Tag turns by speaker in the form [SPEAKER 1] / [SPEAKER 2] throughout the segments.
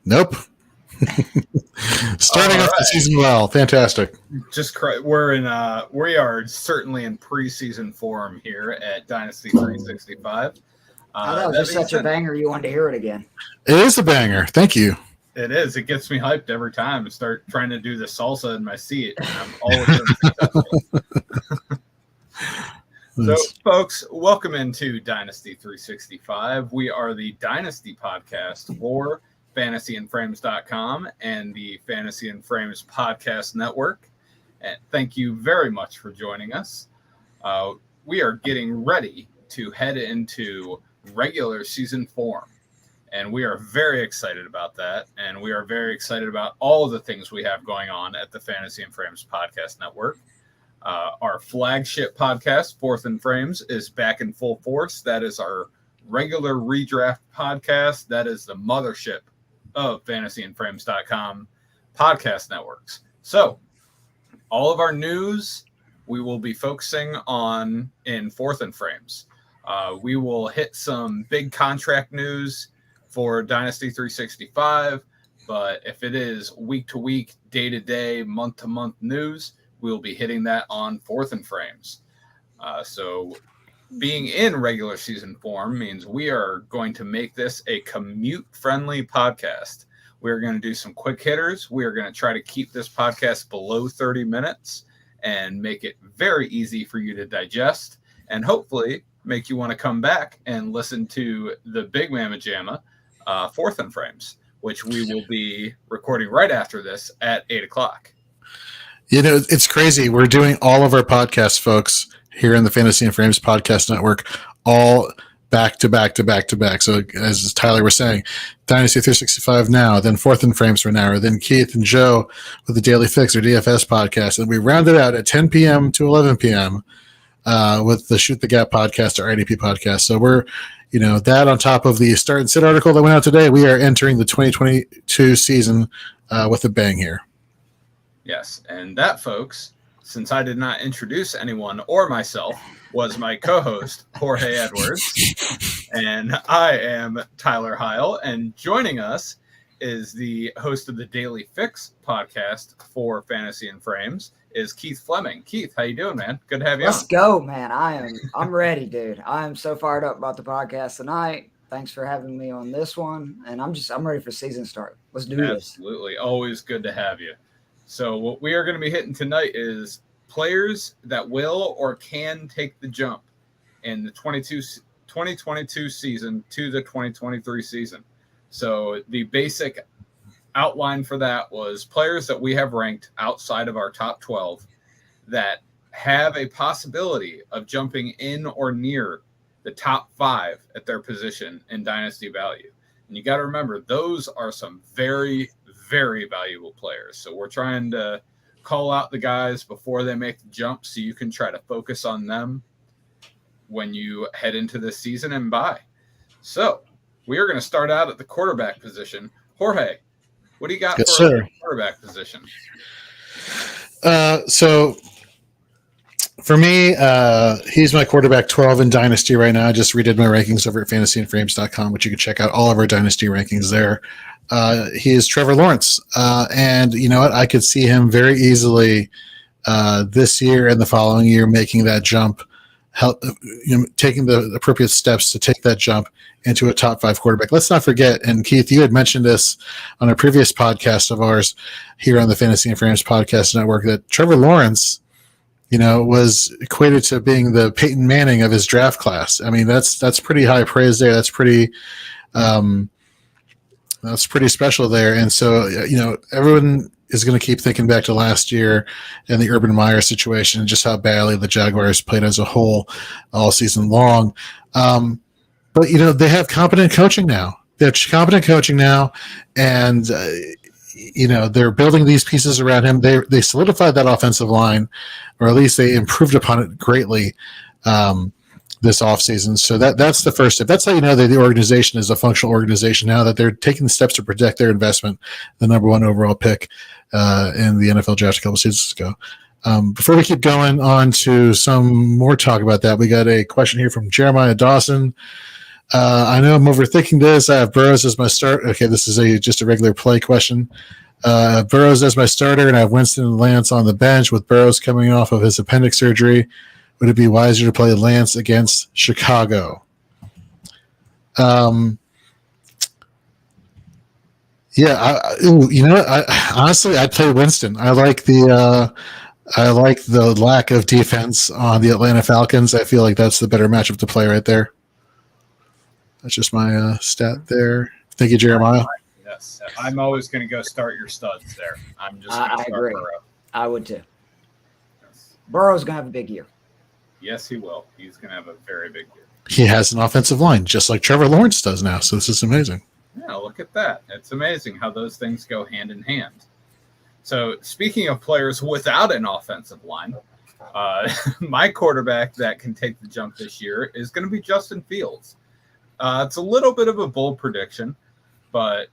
[SPEAKER 1] Nope. Starting off the season well, fantastic.
[SPEAKER 2] We are certainly in preseason form here at Dynasty 365.
[SPEAKER 3] I know, just such a banger. You wanted to hear it again.
[SPEAKER 1] It is a banger. Thank you.
[SPEAKER 2] It is. It gets me hyped every time to start trying to do the salsa in my seat. And I'm always unsuccessful. So, folks, welcome into Dynasty 365. We are the Dynasty podcast for fantasyandframes.com and the Fantasy and Frames podcast network. And thank you very much for joining us. We are getting ready to head into regular season form, and we are very excited about that. And we are very excited about all of the things we have going on at the Fantasy and Frames podcast network. Our flagship podcast, Fourth and Frames, is back in full force. That is our regular redraft podcast. That is the mothership of fantasyandframes.com podcast networks. So all of our news we will be focusing on in Fourth and Frames. We will hit some big contract news for Dynasty 365, but if it is week to week, day to day, month to month news, we'll be hitting that on Fourth and Frames. So being in regular season form means we are going to make this a commute-friendly podcast. We're going to do some quick hitters. We are going to try to keep this podcast below 30 minutes and make it very easy for you to digest, and hopefully make you want to come back and listen to the Big Mama Jamma, Fourth and Frames, which we will be recording right after this at 8 o'clock.
[SPEAKER 1] You know, it's crazy. We're doing all of our podcasts, folks, here in the Fantasy and Frames podcast network, all back to back to back to back. So as Tyler was saying, Dynasty 365 now, then Fourth and Frames for an hour, then Keith and Joe with the Daily Fix or DFS podcast. And we rounded out at 10 p.m. to 11 p.m. With the Shoot the Gap podcast or IDP podcast. So we're, that on top of the Start and Sit article that went out today, we are entering the 2022 season with a bang here.
[SPEAKER 2] Yes, and that, folks, since I did not introduce anyone or myself, was my co-host, Jorge Edwards, and I am Tyler Heil, and joining us is the host of the Daily Fix podcast for Fantasy and Frames, is Keith Fleming. Keith, how you doing, man? Good to have you
[SPEAKER 3] Let's go, man. I'm ready, dude. I am so fired up about the podcast tonight. Thanks for having me on this one, and I'm ready for season start. Let's do this.
[SPEAKER 2] Absolutely. Always good to have you. So what we are going to be hitting tonight is players that will or can take the jump in the 2022 season to the 2023 season. So the basic outline for that was players that we have ranked outside of our top 12 that have a possibility of jumping in or near the top 5 at their position in dynasty value. And you got to remember, those are some very, very valuable players. So we're trying to call out the guys before they make the jump so you can try to focus on them when you head into this season and buy. So we are going to start out at the quarterback position. Jorge, what do you got for the quarterback position?
[SPEAKER 1] So for me, he's my quarterback 12 in Dynasty right now. I just redid my rankings over at fantasyandframes.com, which you can check out all of our Dynasty rankings there. He is Trevor Lawrence. And you know what? I could see him very easily this year and the following year making that jump, taking the appropriate steps to take that jump into a top 5 quarterback. Let's not forget, and Keith, you had mentioned this on a previous podcast of ours here on the Fantasy and Frames podcast network, that Trevor Lawrence, was equated to being the Peyton Manning of his draft class. I mean, that's pretty high praise there. That's pretty special there. And so, everyone is going to keep thinking back to last year and the Urban Meyer situation and just how badly the Jaguars played as a whole all season long. But, they have competent coaching now. And, they're building these pieces around him. They solidified that offensive line, or at least they improved upon it greatly this offseason. So that's the first step. That's how you know that the organization is a functional organization now, that they're taking the steps to protect their investment, the number 1 overall pick in the NFL draft a couple seasons ago. Before we keep going on to some more talk about that, we got a question here from Jeremiah Dawson. I know I'm overthinking this. I have Burrows as my start. Okay, this is just a regular play question. Burrows as my starter, and I have Winston and Lance on the bench with Burrows coming off of his appendix surgery. Would it be wiser to play Lance against Chicago? You know what? Honestly, I'd play Winston. I like the lack of defense on the Atlanta Falcons. I feel like that's the better matchup to play right there. That's just my stat there. Thank you, Jeremiah.
[SPEAKER 2] Yes, I'm always going to go start your studs there. I'm just going to start
[SPEAKER 3] agree.
[SPEAKER 2] Burrow.
[SPEAKER 3] I would too.
[SPEAKER 2] Yes.
[SPEAKER 3] Burrow's going to have a big year.
[SPEAKER 2] Yes, he will. He's going to have a very big year.
[SPEAKER 1] He has an offensive line, just like Trevor Lawrence does now. So this is amazing.
[SPEAKER 2] Yeah, look at that. It's amazing how those things go hand in hand. So speaking of players without an offensive line, my quarterback that can take the jump this year is going to be Justin Fields. It's a little bit of a bold prediction, but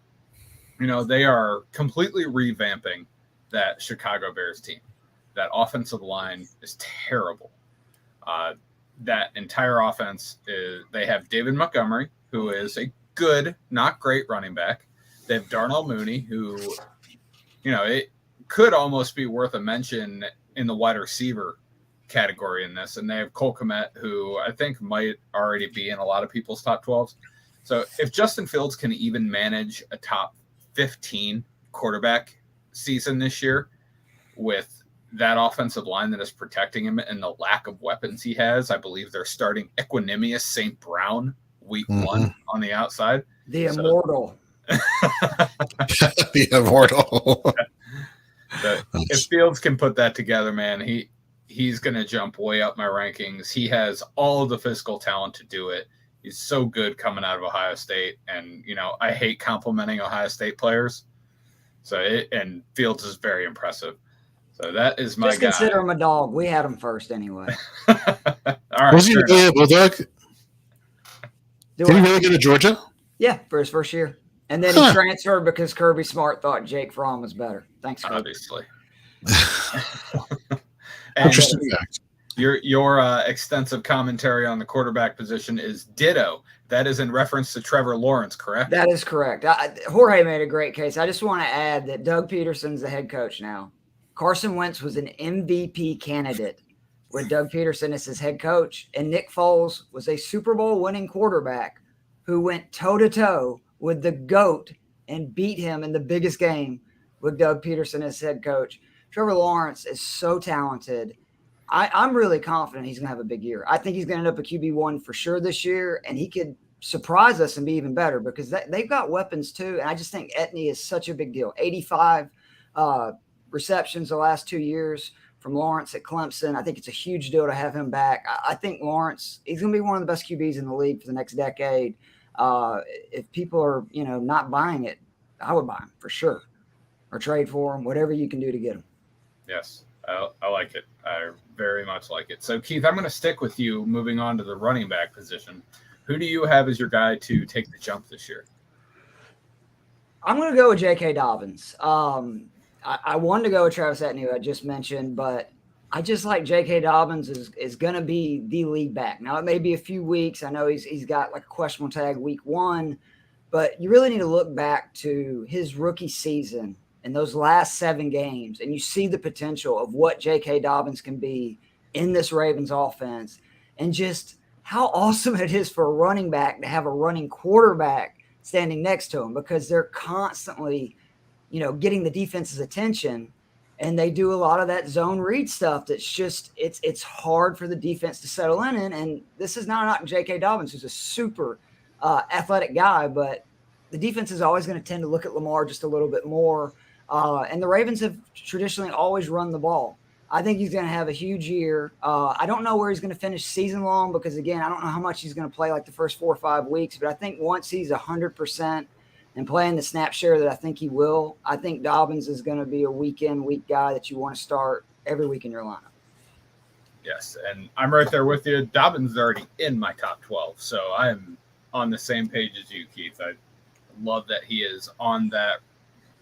[SPEAKER 2] they are completely revamping that Chicago Bears team. That offensive line is terrible. That entire offense they have David Montgomery, who is a good, not great running back. They have Darnell Mooney, who, it could almost be worth a mention in the wide receiver category in this. And they have Cole Kmet, who I think might already be in a lot of people's top 12s. So if Justin Fields can even manage a top 15 quarterback season this year with that offensive line that is protecting him and the lack of weapons he has, I believe they're starting Equanimous St. Brown week 1 on the outside.
[SPEAKER 3] The immortal.
[SPEAKER 1] The immortal.
[SPEAKER 2] If Fields can put that together, man, he's going to jump way up my rankings. He has all of the physical talent to do it. He's so good coming out of Ohio State. And, I hate complimenting Ohio State players. And Fields is very impressive. So that is my guy.
[SPEAKER 3] Just consider him a dog. We had him first anyway.
[SPEAKER 2] All right.
[SPEAKER 1] Was he a Bulldog? Did he really go to Georgia?
[SPEAKER 3] Yeah, for his first year. And then he transferred because Kirby Smart thought Jake Fromm was better. Thanks, Kirby.
[SPEAKER 2] Obviously.
[SPEAKER 1] Interesting fact.
[SPEAKER 2] Your extensive commentary on the quarterback position is ditto. That is in reference to Trevor Lawrence, correct?
[SPEAKER 3] That is correct. Jorge made a great case. I just want to add that Doug Peterson's the head coach now. Carson Wentz was an MVP candidate with Doug Peterson as his head coach, and Nick Foles was a Super Bowl winning quarterback who went toe-to-toe with the GOAT and beat him in the biggest game with Doug Peterson as head coach. Trevor Lawrence is so talented. I'm really confident he's going to have a big year. I think he's going to end up a QB1 for sure this year, and he could surprise us and be even better because they've got weapons too. And I just think Etney is such a big deal. 85 receptions the last 2 years from Lawrence at Clemson. I think it's a huge deal to have him back. I think Lawrence, he's going to be one of the best QBs in the league for the next decade. If people are, not buying it, I would buy him for sure or trade for him, whatever you can do to get him.
[SPEAKER 2] Yes, I like it. I very much like it. So, Keith, I'm going to stick with you moving on to the running back position. Who do you have as your guy to take the jump this year?
[SPEAKER 3] I'm going to go with J.K. Dobbins. I wanted to go with Travis Etienne, who I just mentioned, but I just like J.K. Dobbins is going to be the lead back. Now, it may be a few weeks. I know he's got like a questionable tag week 1, but you really need to look back to his rookie season and those last 7 games, and you see the potential of what J.K. Dobbins can be in this Ravens offense and just how awesome it is for a running back to have a running quarterback standing next to him because they're constantly – getting the defense's attention, and they do a lot of that zone read stuff. That's just, it's hard for the defense to settle in. And this is not J.K. Dobbins, who's a super athletic guy, but the defense is always going to tend to look at Lamar just a little bit more. And the Ravens have traditionally always run the ball. I think he's going to have a huge year. I don't know where he's going to finish season long because, again, I don't know how much he's going to play like the first 4 or 5 weeks, but I think once he's 100%, and playing the snap share that I think he will, I think Dobbins is going to be a week guy that you want to start every week in your lineup.
[SPEAKER 2] Yes, and I'm right there with you. Dobbins is already in my top 12, so I'm on the same page as you, Keith. I love that he is on that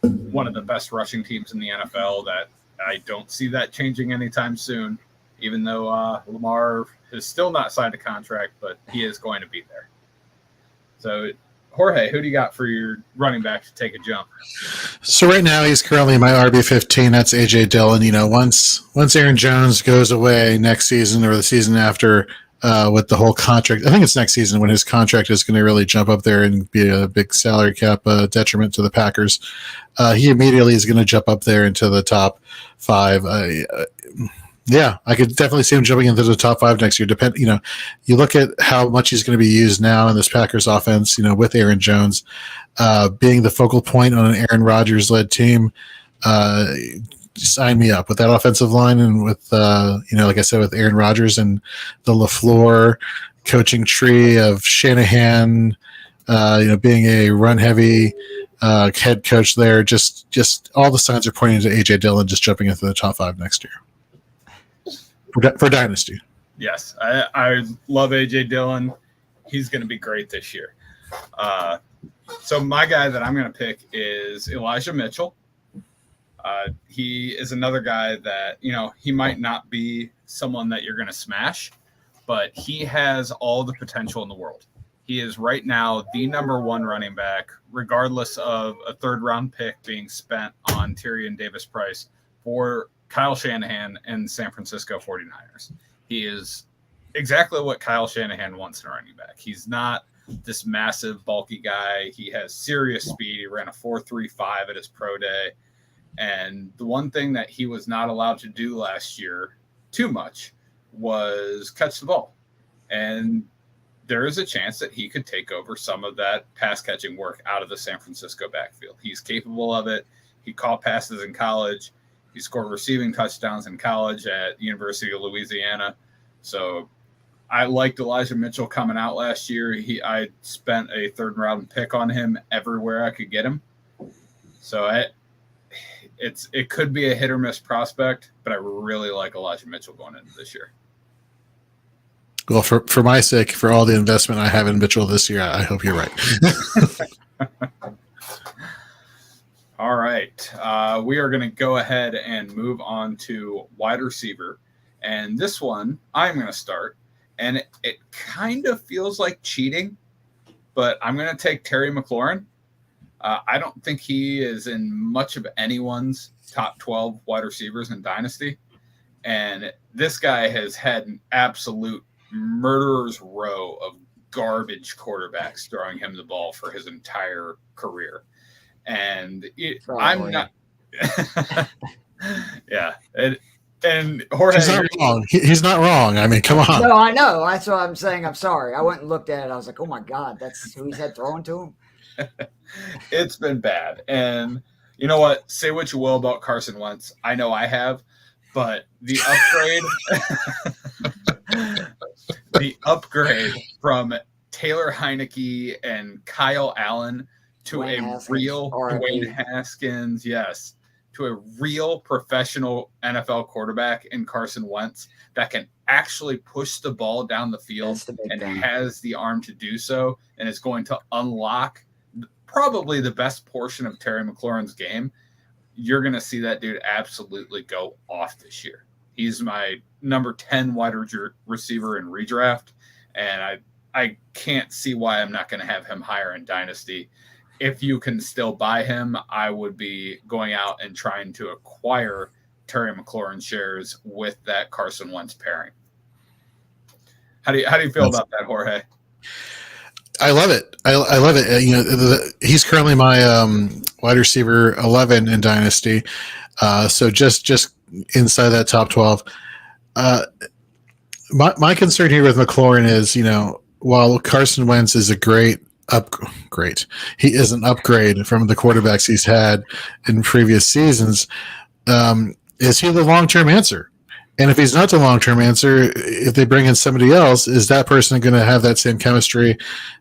[SPEAKER 2] one of the best rushing teams in the NFL. That I don't see that changing anytime soon, even though Lamar has still not signed a contract, but he is going to be there. So, Jorge, who do you got for your running back to take a jump?
[SPEAKER 1] So right now he's currently my RB15. That's AJ Dillon. Once Aaron Jones goes away next season or the season after, with the whole contract, I think it's next season when his contract is going to really jump up there and be a big salary cap detriment to the Packers. He immediately is going to jump up there into the top 5. Yeah, I could definitely see him jumping into the top 5 next year. You look at how much he's going to be used now in this Packers offense, with Aaron Jones being the focal point on an Aaron Rodgers-led team. Sign me up with that offensive line and with, like I said, with Aaron Rodgers and the LaFleur coaching tree of Shanahan, being a run-heavy head coach there. Just all the signs are pointing to A.J. Dillon just jumping into the top 5 next year. For Dynasty.
[SPEAKER 2] Yes, I love AJ Dillon. He's going to be great this year. So my guy that I'm going to pick is Elijah Mitchell. He is another guy that, he might not be someone that you're going to smash, but he has all the potential in the world. He is right now the number 1 running back, regardless of a 3rd-round pick being spent on Tyrion Davis-Price for Kyle Shanahan and San Francisco 49ers. He is exactly what Kyle Shanahan wants in a running back. He's not this massive, bulky guy. He has serious speed. He ran a 4.35 at his pro day. And the one thing that he was not allowed to do last year too much was catch the ball. And there is a chance that he could take over some of that pass catching work out of the San Francisco backfield. He's capable of it. He caught passes in college. He scored receiving touchdowns in college at the University of Louisiana. So I liked Elijah Mitchell coming out last year. I spent a 3rd-round pick on him everywhere I could get him. So it could be a hit-or-miss prospect, but I really like Elijah Mitchell going into this year.
[SPEAKER 1] Well, for my sake, for all the investment I have in Mitchell this year, I hope you're right.
[SPEAKER 2] All right. We are going to go ahead and move on to wide receiver. And this one, I'm going to start. And it kind of feels like cheating, but I'm going to take Terry McLaurin. I don't think he is in much of anyone's top 12 wide receivers in Dynasty. And this guy has had an absolute murderer's row of garbage quarterbacks throwing him the ball for his entire career. And I'm not. Yeah. And Jorge.
[SPEAKER 1] He's not wrong. He's not wrong. I mean, come on.
[SPEAKER 3] No, I know. That's what I'm saying. I'm sorry. I went and looked at it. I was like, oh my God, that's who he's had thrown to him.
[SPEAKER 2] It's been bad. And you know what? Say what you will about Carson Wentz. I know I have, but the upgrade from Taylor Heineke and Kyle Allen to Dwayne Haskins, yes, to a real professional NFL quarterback in Carson Wentz that can actually push the ball down the field and has the arm to do so, and is going to unlock probably the best portion of Terry McLaurin's game. You're going to see that dude absolutely go off this year. He's my number 10 wide receiver in redraft, and I can't see why I'm not going to have him higher in Dynasty. If you can still buy him, I would be going out and trying to acquire Terry McLaurin shares with that Carson Wentz pairing. How do you feel about that, Jorge?
[SPEAKER 1] I love it. I love it. He's currently my wide receiver 11 in Dynasty. So just inside that top 12. My concern here with McLaurin is, while Carson Wentz is a great upgrade, he is an upgrade from the quarterbacks he's had in previous seasons. Is he the long-term answer? And if he's not the long-term answer, if they bring in somebody else, is that person going to have that same chemistry,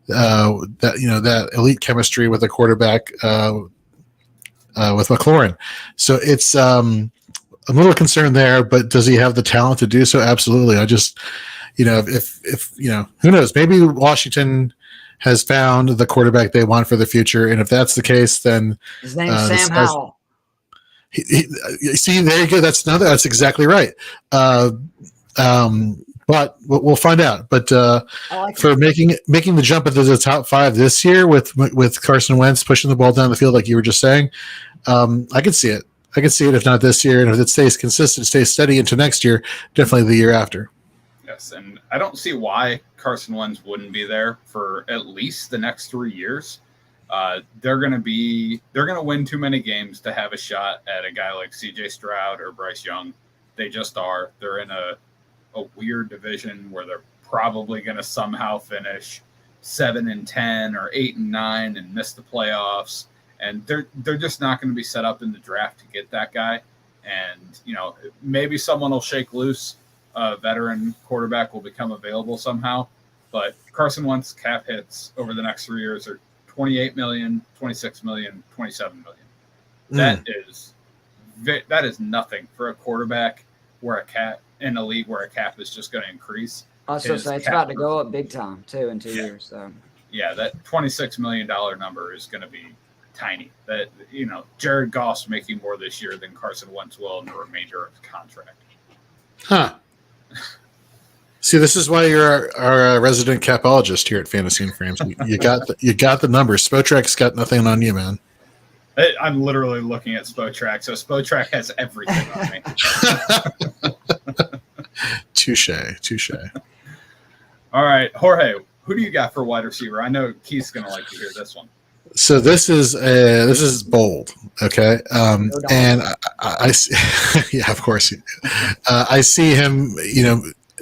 [SPEAKER 1] that elite chemistry with a quarterback with McLaurin? So it's I'm a little concerned there, but does he have the talent to do so? Absolutely. I just, if who knows? Maybe Washington has found the quarterback they want for the future, and if that's the case, then
[SPEAKER 3] his name's Sam Howell.
[SPEAKER 1] See, there you go. That's exactly right. But we'll find out. But for making the jump into the top 5 this year with Carson Wentz pushing the ball down the field like you were just saying, I could see it. I could see it if not this year, and if it stays consistent, stays steady into next year, definitely the year after.
[SPEAKER 2] Yes, and I don't see why Carson Wentz wouldn't be there for at least the next 3 years. They're going to win too many games to have a shot at a guy like C.J. Stroud or Bryce Young. They just are. They're in a weird division where they're probably going to somehow finish 7-10 or 8-9 and miss the playoffs. And they're just not going to be set up in the draft to get that guy. And, maybe someone will shake loose. A veteran quarterback will become available somehow. But Carson Wentz cap hits over the next 3 years are $28 million, $26 million, $27 million. That is nothing for a quarterback where a cap in a league where a cap is just going to increase.
[SPEAKER 3] I was going to say it's about to go up big time too in 2 years. So
[SPEAKER 2] yeah, that $26 million number is going to be tiny. That Jared Goff's making more this year than Carson Wentz will in the remainder of the contract.
[SPEAKER 1] Huh. See, this is why you're our resident capologist here at Fantasy and Frames. You got the numbers. Spotrek's got nothing on you, man.
[SPEAKER 2] I'm literally looking at Spotrac, so Spotrac has everything on me.
[SPEAKER 1] Touche.
[SPEAKER 2] All right, Jorge, who do you got for wide receiver? I know Keith's going to like to hear this one.
[SPEAKER 1] So this is bold, okay? And I yeah, of course. I see him,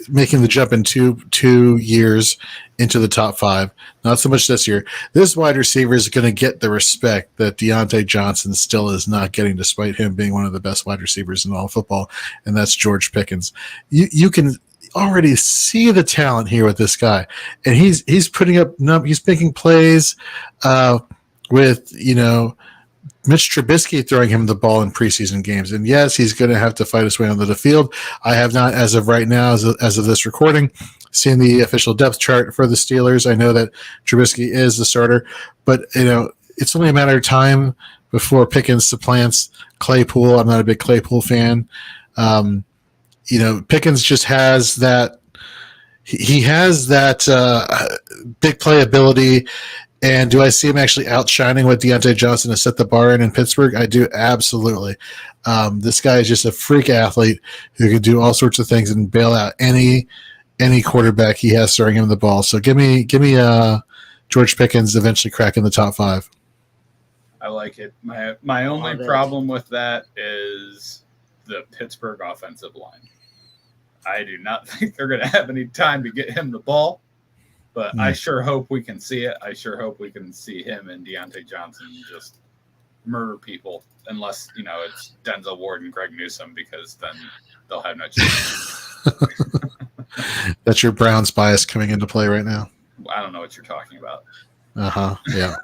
[SPEAKER 1] making the jump in two years into the top 5. Not so much this year. This wide receiver is going to get the respect that Deontay Johnson still is not getting, despite him being one of the best wide receivers in all football, and that's George Pickens. You can already see the talent here with this guy, and he's putting up he's making plays with Mitch Trubisky throwing him the ball in preseason games. And yes, he's going to have to fight his way onto the field. I have not, as of right now, as of this recording, seen the official depth chart for the Steelers. I know that Trubisky is the starter, but it's only a matter of time before Pickens supplants Claypool. I'm not a big Claypool fan. Pickens just has that. He has that big playability. And do I see him actually outshining what Deontay Johnson has set the bar in Pittsburgh? I do, absolutely. This guy is just a freak athlete who can do all sorts of things and bail out any quarterback he has throwing him the ball. So give me George Pickens eventually cracking the top 5.
[SPEAKER 2] I like it. My only problem with that is the Pittsburgh offensive line. I do not think they're going to have any time to get him the ball. But I sure hope we can see it. I sure hope we can see him and Deontay Johnson just murder people, unless, it's Denzel Ward and Greg Newsome, because then they'll have no chance.
[SPEAKER 1] That's your Browns bias coming into play right now.
[SPEAKER 2] I don't know what you're talking about.
[SPEAKER 1] Yeah.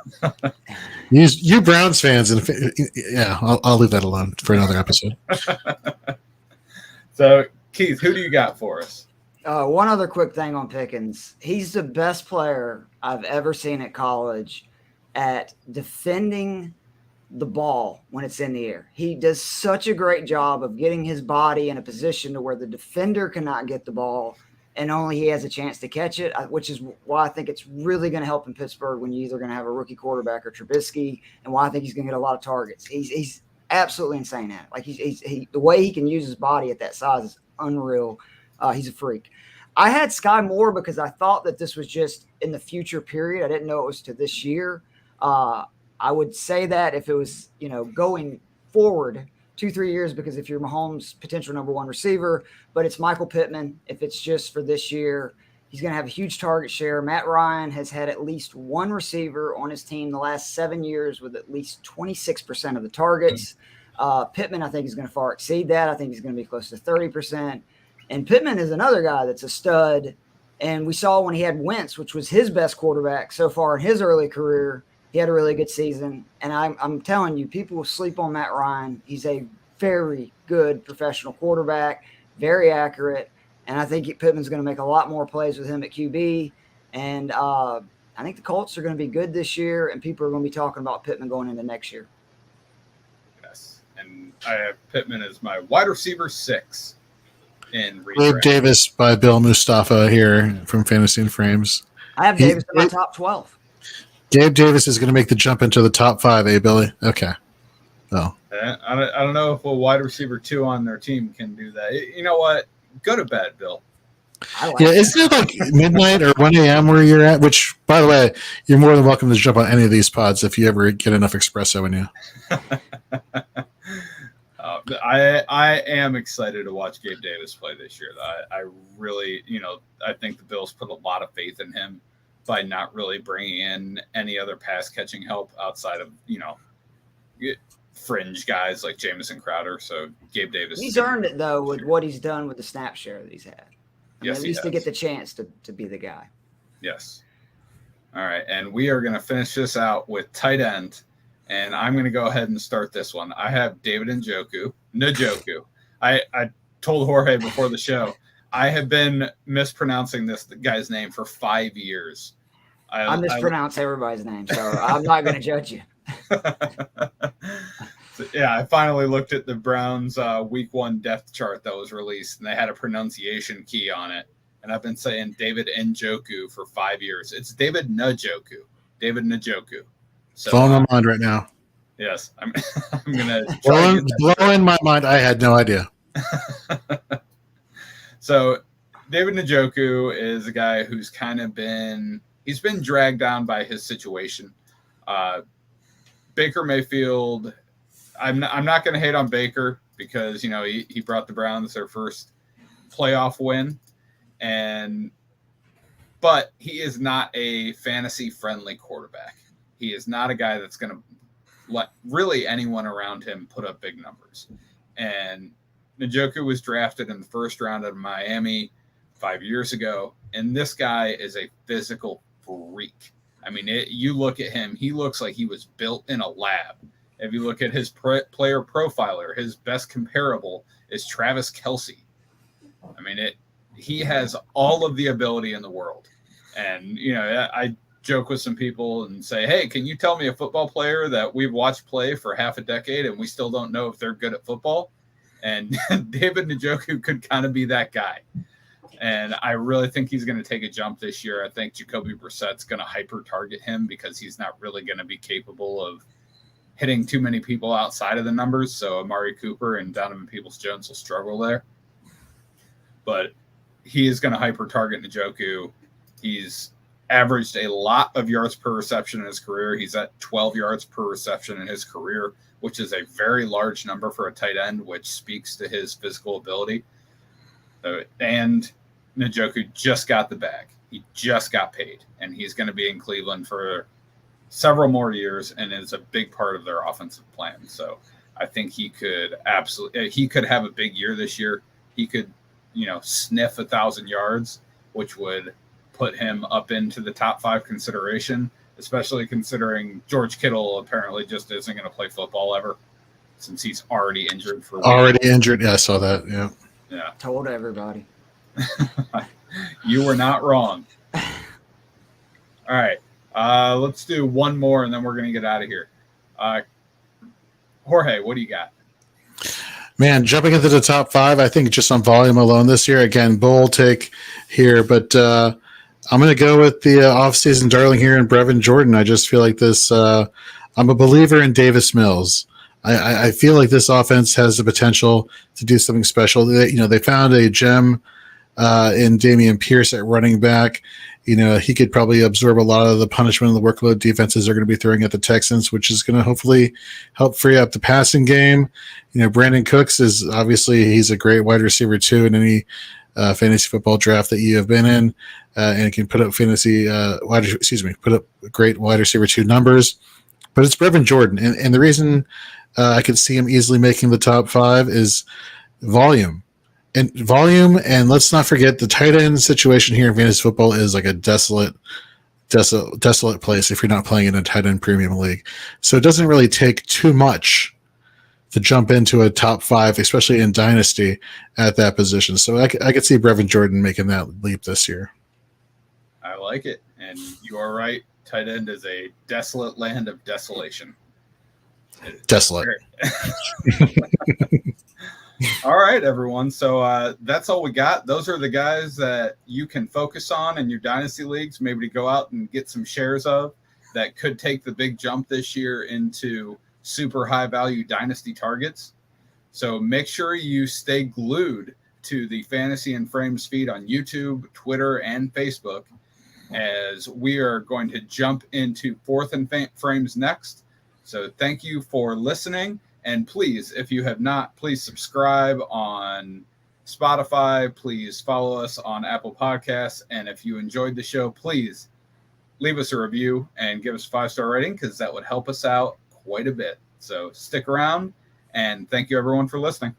[SPEAKER 1] you Browns fans, and yeah, I'll leave that alone for another episode.
[SPEAKER 2] So, Keith, who do you got for us?
[SPEAKER 3] One other quick thing on Pickens. He's the best player I've ever seen at college at defending the ball when it's in the air. He does such a great job of getting his body in a position to where the defender cannot get the ball and only he has a chance to catch it, which is why I think it's really going to help in Pittsburgh when you're either going to have a rookie quarterback or Trubisky, and why I think he's going to get a lot of targets. He's absolutely insane at it. Like he the way he can use his body at that size is unreal. He's a freak. I had Sky Moore because I thought that this was just in the future period. I didn't know it was to this year. I would say that if it was, going forward 2-3 years, because if you're Mahomes' potential number 1 receiver, but it's Michael Pittman. If it's just for this year, he's going to have a huge target share. Matt Ryan has had at least 1 receiver on his team the last 7 years with at least 26% of the targets. Pittman, I think, is going to far exceed that. I think he's going to be close to 30%. And Pittman is another guy that's a stud. And we saw when he had Wentz, which was his best quarterback so far in his early career, he had a really good season. And I'm telling you, people sleep on Matt Ryan. He's a very good professional quarterback, very accurate. And I think Pittman's going to make a lot more plays with him at QB. And I think the Colts are going to be good this year, and people are going to be talking about Pittman going into next year.
[SPEAKER 2] Yes. And I have Pittman as my wide receiver 6. in
[SPEAKER 1] Gabe
[SPEAKER 2] redraft.
[SPEAKER 1] Davis by Bill Mustafa here from Fantasy and Frames.
[SPEAKER 3] I have Davis in my top 12.
[SPEAKER 1] Gabe Davis is going to make the jump into the top 5, Billy? Okay. Oh.
[SPEAKER 2] I don't know if a wide receiver 2 on their team can do that. You know what? Go to bed, Bill.
[SPEAKER 1] Yeah, isn't it like midnight or 1 a.m. where you're at? Which, by the way, you're more than welcome to jump on any of these pods if you ever get enough espresso in you.
[SPEAKER 2] I am excited to watch Gabe Davis play this year. I really, I think the Bills put a lot of faith in him by not really bringing in any other pass catching help outside of, fringe guys like Jamison Crowder. So Gabe Davis.
[SPEAKER 3] He's earned it, though, with what he's done with the snap share that he's had.
[SPEAKER 2] Yes,
[SPEAKER 3] at least to get the chance to be the guy. Yes.
[SPEAKER 2] All right. And we are going to finish this out with tight end. And I'm going to go ahead and start this one. I have David Njoku. I told Jorge before the show, I have been mispronouncing this guy's name for 5 years.
[SPEAKER 3] I mispronounce everybody's name, so I'm not going to judge you.
[SPEAKER 2] I finally looked at the Browns week 1 depth chart that was released, and they had a pronunciation key on it. And I've been saying David Njoku for 5 years. It's David Njoku. So,
[SPEAKER 1] blowing my mind right now.
[SPEAKER 2] Yes, I'm going
[SPEAKER 1] to blowing my mind. I had no idea.
[SPEAKER 2] So David Njoku is a guy who's kind of been dragged down by his situation. Baker Mayfield, I'm not going to hate on Baker because, he brought the Browns their first playoff win. But he is not a fantasy-friendly quarterback. He is not a guy that's going to let really anyone around him put up big numbers. And Njoku was drafted in the first round out of Miami 5 years ago. And this guy is a physical freak. I mean, you look at him, he looks like he was built in a lab. If you look at his player profiler, his best comparable is Travis Kelce. I mean, he has all of the ability in the world. And, I joke with some people and say, hey, can you tell me a football player that we've watched play for half a decade and we still don't know if they're good at football? And David Njoku could kind of be that guy. And I really think he's going to take a jump this year. I think Jacoby Brissett's going to hyper-target him because he's not really going to be capable of hitting too many people outside of the numbers. So Amari Cooper and Donovan Peoples-Jones will struggle there. But he is going to hyper-target Njoku. He's averaged a lot of yards per reception in his career. He's at 12 yards per reception in his career, which is a very large number for a tight end, which speaks to his physical ability. And Njoku just got the bag. He just got paid, and he's going to be in Cleveland for several more years and is a big part of their offensive plan. So I think he could have a big year this year. He could, sniff 1,000 yards, which would put him up into the top 5 consideration, especially considering George Kittle apparently just isn't going to play football ever since he's already injured for
[SPEAKER 1] injured. Yeah, I saw that. Yeah.
[SPEAKER 2] Yeah.
[SPEAKER 3] Told everybody.
[SPEAKER 2] You were not wrong. All right. Let's do one more and then we're going to get out of here. Jorge, what do you got?
[SPEAKER 1] Man, jumping into the top 5, I think just on volume alone this year. Again, bold take here, but I'm going to go with the offseason darling here in Brevin Jordan. I just feel like this. I'm a believer in Davis Mills. I feel like this offense has the potential to do something special. They found a gem in Dameon Pierce at running back. He could probably absorb a lot of the punishment and the workload defenses are going to be throwing at the Texans, which is going to hopefully help free up the passing game. Brandon Cooks is obviously he's a great wide receiver too in any fantasy football draft that you have been in, and can put up put up great wide receiver 2 numbers. But it's Brevin Jordan, and the reason I could see him easily making the top 5 is volume. And let's not forget the tight end situation here in fantasy football is like a desolate place if you're not playing in a tight end premium league. So it doesn't really take too much to jump into a top 5, especially in Dynasty at that position. So I could see Brevin Jordan making that leap this year.
[SPEAKER 2] I like it. And you are right. Tight end is a desolate land of desolation.
[SPEAKER 1] Desolate.
[SPEAKER 2] All right, everyone. So that's all we got. Those are the guys that you can focus on in your dynasty leagues, maybe to go out and get some shares of that could take the big jump this year into super high value dynasty targets. So make sure you stay glued to the Fantasy and Frames feed on YouTube, Twitter, and Facebook, as we are going to jump into Fourth and Frames next. So thank you for listening. And please, if you have not, please subscribe on Spotify. Please follow us on Apple Podcasts. And if you enjoyed the show, please leave us a review and give us a 5-star rating, because that would help us out quite a bit. So stick around, and thank you everyone for listening.